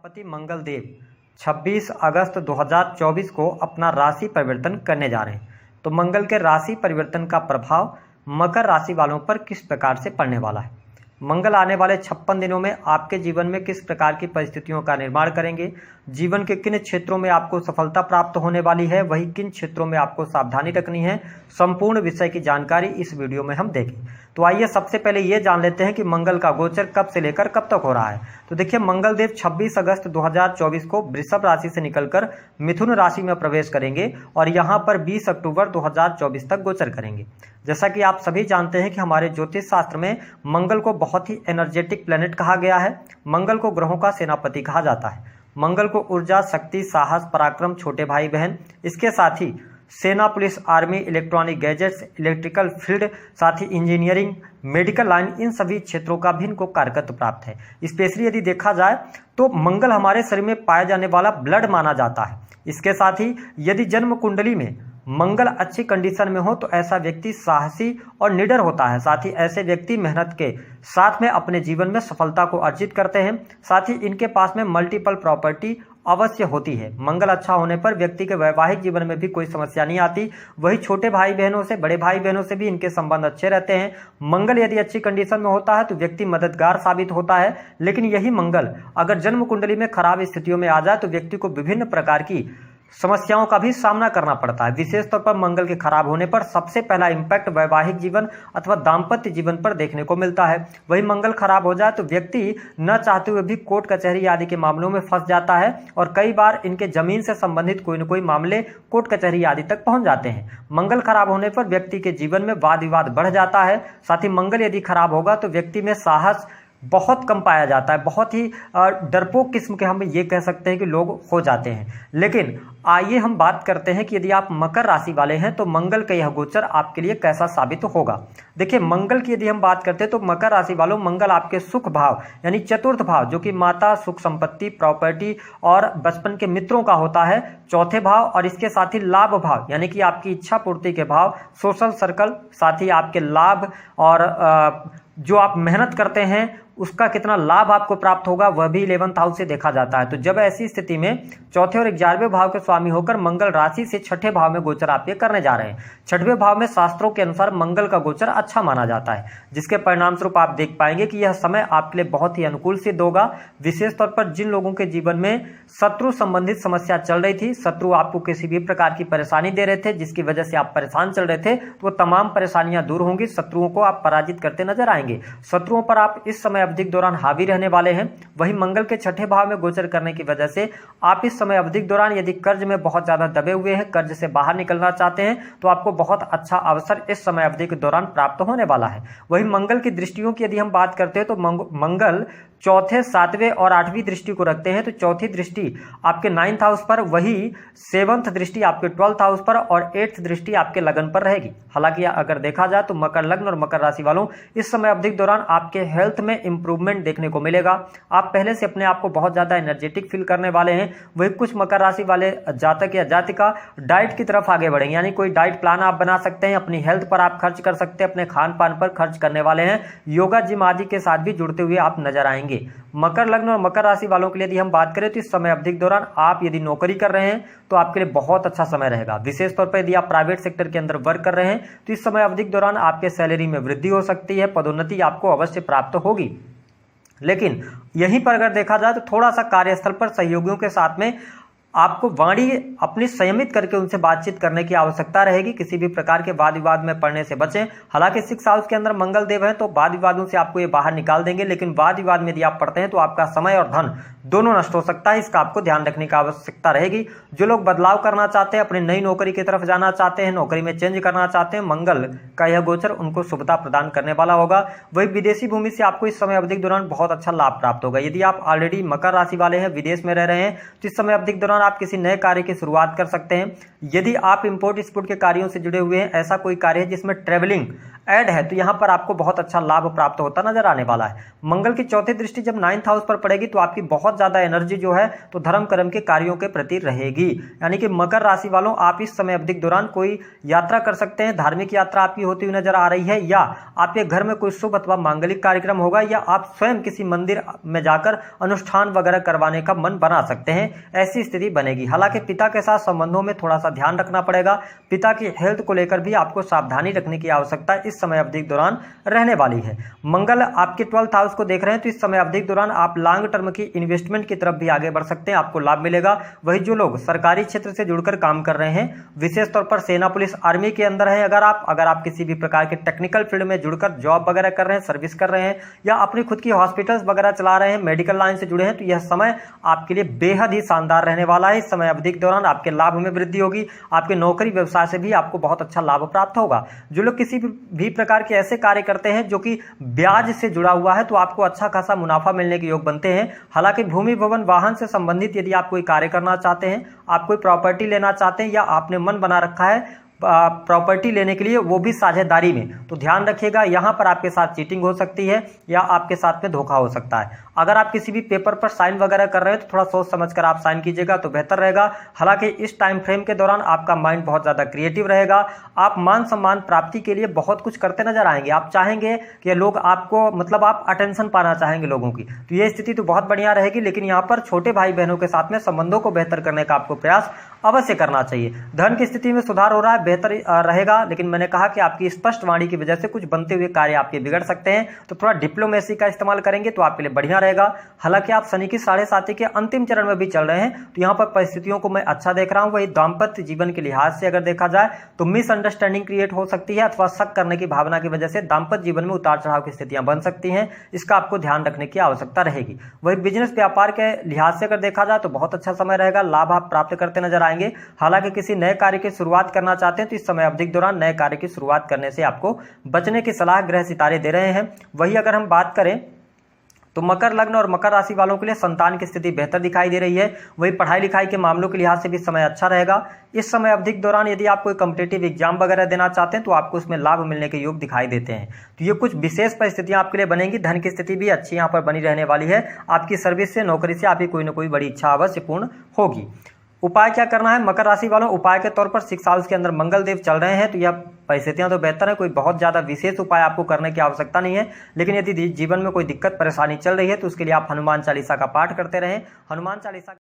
सेनापति मंगल देव 26 अगस्त 2024 को अपना राशि परिवर्तन करने जा रहे हैं। तो मंगल के राशि परिवर्तन का प्रभाव मकर राशि वालों पर किस प्रकार से पड़ने वाला है। मंगल आने वाले 56 दिनों में आपके जीवन में किस प्रकार की परिस्थितियों का निर्माण करेंगे, जीवन के किन क्षेत्रों में आपको सफलता प्राप्त होने वाली है, वही किन क्षेत्रों में आपको सावधानी रखनी है, संपूर्ण विषय की जानकारी इस वीडियो में हम देखें। तो आइए सबसे पहले ये जान लेते हैं कि मंगल का गोचर कब से लेकर कब तक हो रहा है। तो देखिए, मंगल देव 26 अगस्त 2024 को वृषभ राशि से निकलकर मिथुन राशि में प्रवेश करेंगे और यहाँ पर 20 अक्टूबर 2024 तक गोचर करेंगे। जैसा कि आप सभी जानते हैं कि हमारे ज्योतिष शास्त्र में मंगल को बहुत ही एनर्जेटिक प्लेनेट कहा गया है। मंगल को ग्रहों का सेनापति कहा जाता है। मंगल को ऊर्जा, शक्ति, साहस, पराक्रम, छोटे भाई बहन, इसके साथ ही सेना, police, army, electronic gadgets, electrical field, साथ ही इंजीनियरिंग, मेडिकल लाइन, इन सभी क्षेत्रों का भी इनको कारकत्व प्राप्त है। स्पेशली यदि देखा जाए तो मंगल हमारे शरीर में पाया जाने वाला ब्लड माना जाता है। इसके साथ ही यदि जन्म कुंडली में मंगल अच्छी कंडीशन में हो तो ऐसा व्यक्ति साहसी और निडर होता है। साथ ही ऐसे व्यक्ति मेहनत के साथ में अपने जीवन में सफलता को अर्जित करते हैं। साथ ही इनके पास में मल्टीपल प्रॉपर्टी अवश्य होती है। मंगल अच्छा होने पर व्यक्ति के वैवाहिक जीवन में भी कोई समस्या नहीं आती। वही छोटे भाई बहनों से, बड़े भाई बहनों से भी इनके संबंध अच्छे रहते हैं। मंगल यदि अच्छी कंडीशन में होता है तो व्यक्ति मददगार साबित होता है। लेकिन यही मंगल अगर जन्म कुंडली में खराब स्थितियों में आ जाए तो व्यक्ति को विभिन्न प्रकार की समस्याओं का भी सामना करना पड़ता है। विशेष तौर पर मंगल के खराब होने पर सबसे पहला इम्पैक्ट वैवाहिक जीवन अथवा दाम्पत्य जीवन पर देखने को मिलता है। वही मंगल खराब हो जाए तो व्यक्ति न चाहते हुए भी कोर्ट कचहरी आदि के मामलों में फंस जाता है और कई बार इनके जमीन से संबंधित कोई न कोई मामले कोर्ट कचहरी आदि तक पहुंच जाते हैं। मंगल खराब होने पर व्यक्ति के जीवन में वाद विवाद बढ़ जाता है। साथ ही मंगल यदि खराब होगा तो व्यक्ति में साहस बहुत कम पाया जाता है। बहुत ही डरपोक किस्म के हम ये कह सकते हैं कि लोग हो जाते हैं। लेकिन आइए हम बात करते हैं कि यदि आप मकर राशि वाले हैं तो मंगल का यह गोचर आपके लिए कैसा साबित होगा। देखिए, मंगल की यदि हम बात करते हैं तो मकर राशि वालों, मंगल आपके सुख भाव यानी चतुर्थ भाव, जो कि माता, सुख, संपत्ति, प्रॉपर्टी और बचपन के मित्रों का होता है, चौथे भाव, और इसके साथ ही लाभ भाव यानी कि आपकी इच्छा पूर्ति के भाव, सोशल सर्कल, साथ ही आपके लाभ और जो आप मेहनत करते हैं उसका कितना लाभ आपको प्राप्त होगा वह भी 11th हाउस से देखा जाता है। तो जब ऐसी स्थिति में चौथे और 11वें भाव के स्वामी होकर मंगल राशि से छठे भाव में गोचर आप ये करने जा रहे हैं। छठवें भाव में शास्त्रों के अनुसार मंगल का गोचर अच्छा माना जाता है, जिसके परिणाम स्वरूप आप देख पाएंगे कि यह समय आपके लिए बहुत ही अनुकूल सिद्ध होगा। विशेष तौर पर जिन लोगों के जीवन में शत्रु संबंधित समस्या चल रही थी, शत्रु आपको किसी भी प्रकार की परेशानी दे रहे थे जिसकी वजह से आप परेशान चल रहे थे, तो वो तमाम परेशानियां दूर होंगी। शत्रुओं को आप पराजित करते नजर आएंगे। शत्रुओं पर आप इस समय अवधि के दौरान हावी रहने वाले हैं। वही मंगल के छठे भाव में गोचर करने की वजह से आप इस समय अवधि के दौरान यदि कर्ज में बहुत ज्यादा दबे हुए हैं, कर्ज से बाहर निकलना चाहते हैं, तो आपको बहुत अच्छा अवसर इस समय अवधि के दौरान प्राप्त होने वाला है। वही मंगल की दृष्टियों की यदि हम बात करते हैं तो मंगल चौथे, सातवें और 8वीं दृष्टि को रखते हैं। तो चौथी दृष्टि आपके 9th हाउस पर, वही 7th दृष्टि आपके 12th हाउस पर और 8th दृष्टि आपके लगन पर रहेगी। हालांकि अगर देखा जाए तो मकर लग्न और मकर राशि वालों, इस समय अवधि के दौरान आपके हेल्थ में इंप्रूवमेंट देखने को मिलेगा। आप पहले से अपने आप को बहुत ज्यादा एनर्जेटिक फील करने वाले हैं। वही कुछ मकर राशि वाले जातक या जातिका डाइट की तरफ आगे बढ़ेंगे, यानी कोई डाइट प्लान आप बना सकते हैं, अपनी हेल्थ पर आप खर्च कर सकते हैं, अपने खान पान पर खर्च करने वाले हैं, योगा जिम आदि के साथ भी जुड़ते हुए आप नजर आएंगे। मकर लग्न और मकर राशि वालों के लिए यदि हम बात करें तो इस समय अवधि के दौरान आप यदि नौकरी कर रहे हैं तो आपके लिए बहुत अच्छा समय रहेगा। विशेष तौर पर यदि आप प्राइवेट सेक्टर के अंदर वर्क कर रहे हैं तो इस समय अवधि के दौरान आपके सैलरी में वृद्धि हो सकती है, पदोन्नति आपको अवश्य प्राप्त होगी। लेकिन यहीं पर अगर देखा जाए तो थोड़ा सा कार्यस्थल पर सहयोगियों के साथ में आपको वाणी अपनी संयमित करके उनसे बातचीत करने की आवश्यकता रहेगी। किसी भी प्रकार के वाद विवाद में पड़ने से बचें। हालांकि 6th हाउस के अंदर मंगल देव है तो वाद विवादों से आपको ये बाहर निकाल देंगे, लेकिन वाद विवाद में यदि आप पड़ते हैं तो आपका समय और धन दोनों नष्ट हो सकता है। इसका आपको ध्यान रखने की आवश्यकता रहेगी। जो लोग बदलाव करना चाहते हैं, अपनी नई नौकरी की तरफ जाना चाहते हैं, नौकरी में चेंज करना चाहते हैं, मंगल का यह गोचर उनको शुभता प्रदान करने वाला होगा। वही विदेशी भूमि से आपको इस समय अवधि के दौरान बहुत अच्छा लाभ प्राप्त होगा। यदि आप ऑलरेडी मकर राशि वाले हैं, विदेश में रह रहे हैं, तो इस समय अवधि के दौरान आप किसी नए कार्य की शुरुआत कर सकते हैं। यदि आप इंपोर्ट एक्सपोर्ट के कार्यों से जुड़े हुए हैं, ऐसा कोई कार्य है जिसमें ट्रेवलिंग ऐड है, तो यहाँ पर आपको बहुत अच्छा लाभ प्राप्त होता नजर आने वाला है। मंगल की चौथी दृष्टि जब 9th हाउस पर पड़ेगी तो आपकी बहुत ज्यादा एनर्जी जो है तो धर्म कर्म के कार्यों के प्रति रहेगी। यानी कि मकर राशि वालों, आप इस समय अवधि के दौरान कोई यात्रा कर सकते हैं, धार्मिक यात्रा आपकी होती हुई नजर आ रही है, या आपके घर में कोई शुभ अथवा मांगलिक कार्यक्रम होगा, या आप स्वयं किसी मंदिर में जाकर अनुष्ठान वगैरह करवाने का मन बना सकते हैं, ऐसी स्थिति बनेगी। हालांकि पिता के साथ संबंधों में थोड़ा सा ध्यान रखना पड़ेगा, पिता की हेल्थ को लेकर भी आपको सावधानी रखने की आवश्यकता इस समय अवधि के दौरान रहने वाली है। मंगल आपके 12th हाउस को देख रहे हैं, तो इस समय अवधि के दौरान आप लॉन्ग टर्म की इन्वेस्टमेंट की तरफ भी आगे बढ़ सकते हैं, आपको लाभ मिलेगा। वही जो लोग सरकारी क्षेत्र से जुड़कर काम कर रहे हैं, विशेष तौर पर सेना पुलिस आर्मी के अंदर है, अगर आप किसी भी प्रकार के टेक्निकल फील्ड में जुड़कर जॉब वगैरह कर रहे हैं, सर्विस कर रहे हैं, या अपनी खुद की हॉस्पिटल्स वगैरह चला रहे हैं, मेडिकल लाइन से जुड़े हैं, तो यह समय आपके लिए बेहद ही शानदार रहने वाला है। इस समय अवधि के दौरान आपके लाभ में वृद्धि होगी, आपके नौकरी व्यवसाय से भी आपको बहुत अच्छा लाभ प्राप्त होगा। जो लोग किसी भी प्रकार के ऐसे कार्य करते हैं जो कि ब्याज से जुड़ा हुआ है, तो आपको अच्छा खासा मुनाफा मिलने के योग बनते हैं। हालांकि भूमि भवन वाहन से संबंधित यदि आप कोई कार्य करना चाहते हैं, आप कोई प्रॉपर्टी लेना चाहते हैं, या आपने मन बना रखा है प्रॉपर्टी लेने के लिए, वो भी साझेदारी में, तो ध्यान रखिएगा यहां पर आपके साथ चीटिंग हो सकती है या आपके साथ में धोखा हो सकता है। अगर आप किसी भी पेपर पर साइन वगैरह कर रहे हैं तो थोड़ा सोच समझकर आप साइन कीजिएगा तो बेहतर रहेगा। हालांकि इस टाइम फ्रेम के दौरान आपका माइंड बहुत ज्यादा क्रिएटिव रहेगा, आप मान सम्मान प्राप्ति के लिए बहुत कुछ करते नजर आएंगे। आप चाहेंगे कि लोग आपको, मतलब आप अटेंशन पाना चाहेंगे लोगों की, तो ये स्थिति तो बहुत बढ़िया रहेगी। लेकिन यहाँ पर छोटे भाई बहनों के साथ में संबंधों को बेहतर करने का आपको प्रयास अवश्य करना चाहिए। धन की स्थिति में सुधार हो रहा है, बेहतर रहेगा, लेकिन मैंने कहा कि आपकी स्पष्ट वाणी की वजह से कुछ बनते हुए कार्य आपके बिगड़ सकते हैं, तो थोड़ा डिप्लोमेसी का इस्तेमाल करेंगे तो आपके लिए बढ़िया रहेगा। हालांकि आप शनि की 7.5 के अंतिम चरण में भी चल रहे हैं, तो यहाँ पर परिस्थितियों को मैं अच्छा देख रहा हूं। वही दाम्पत्य जीवन के लिहाज से अगर देखा जाए तो मिसअंडरस्टैंडिंग क्रिएट हो सकती है, अथवा शक करने की भावना की वजह से दाम्पत्य जीवन में उतार चढ़ाव की स्थितियां बन सकती हैं, इसका आपको ध्यान रखने की आवश्यकता रहेगी। वही बिजनेस व्यापार के लिहाज से अगर देखा जाए तो बहुत अच्छा समय रहेगा, लाभ आप प्राप्त करते नजर आएंगे। हालांकि किसी नए कार्य की शुरुआत करना चाहते हैं तो इस समय अवधि के दौरान नए कार्य की शुरुआत करने से आपको बचने की सलाह ग्रह सितारे दे रहे हैं। वही अगर हम बात करें तो मकर लग्न और मकर राशि वालों के लिए संतान की स्थिति बेहतर दिखाई दे रही है। वही पढ़ाई लिखाई के मामलों के लिहाज से भी समय अच्छा रहेगा। इस समय अवधि के दौरान यदि आप कोई कॉम्पिटिटिव एग्जाम वगैरह देना चाहते हैं तो आपको उसमें लाभ मिलने के योग दिखाई देते हैं। तो ये कुछ विशेष परिस्थितियां आपके लिए बनेंगी। धन की स्थिति भी अच्छी यहाँ पर बनी रहने वाली है। आपकी सर्विस से, नौकरी से आपकी कोई ना कोई बड़ी इच्छा अवश्य पूर्ण होगी। उपाय क्या करना है मकर राशि वालों? उपाय के तौर पर 6 हाउस के अंदर मंगल देव चल रहे हैं, तो यह परिस्थितियां तो बेहतर है, कोई बहुत ज्यादा विशेष उपाय आपको करने की आवश्यकता नहीं है। लेकिन यदि जीवन में कोई दिक्कत परेशानी चल रही है तो उसके लिए आप हनुमान चालीसा का पाठ करते रहें। हनुमान चालीसा